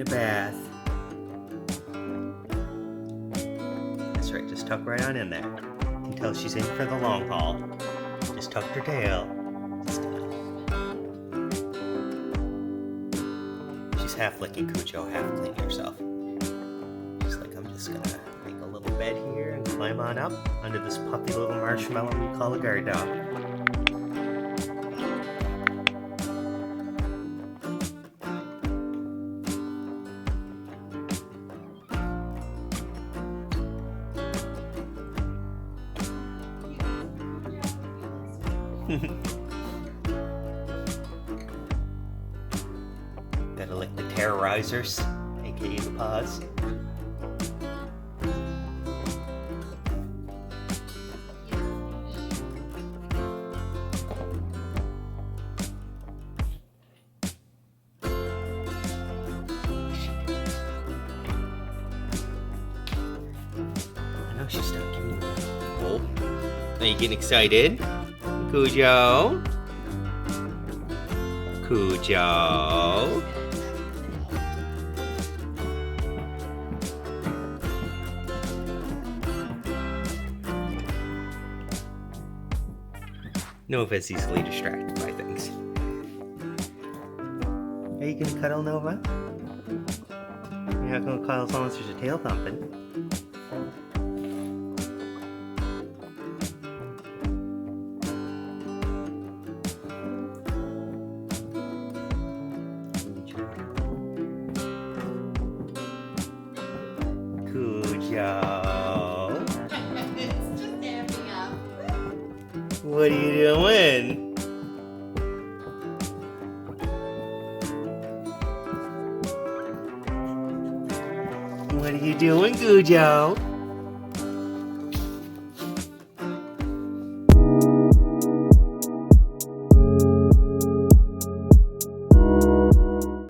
a bath. That's right, just tuck right on in there. You can tell she's in for the long haul. Just tuck her tail. She's half licking Cujo, half cleaning herself. She's like, I'm just gonna make a little bed here and climb on up under this puffy little marshmallow we call a guard dog. Gotta lick the terrorizers, aka the paws. I know she's not giving you that. Oh, are you getting excited? Cujo? Cujo? Nova's easily distracted by things. Are you gonna cuddle Nova? You're not gonna cuddle as long as there's a tail thumping. Cujo. It's just amping up. What are you doing? What are you doing, Cujo?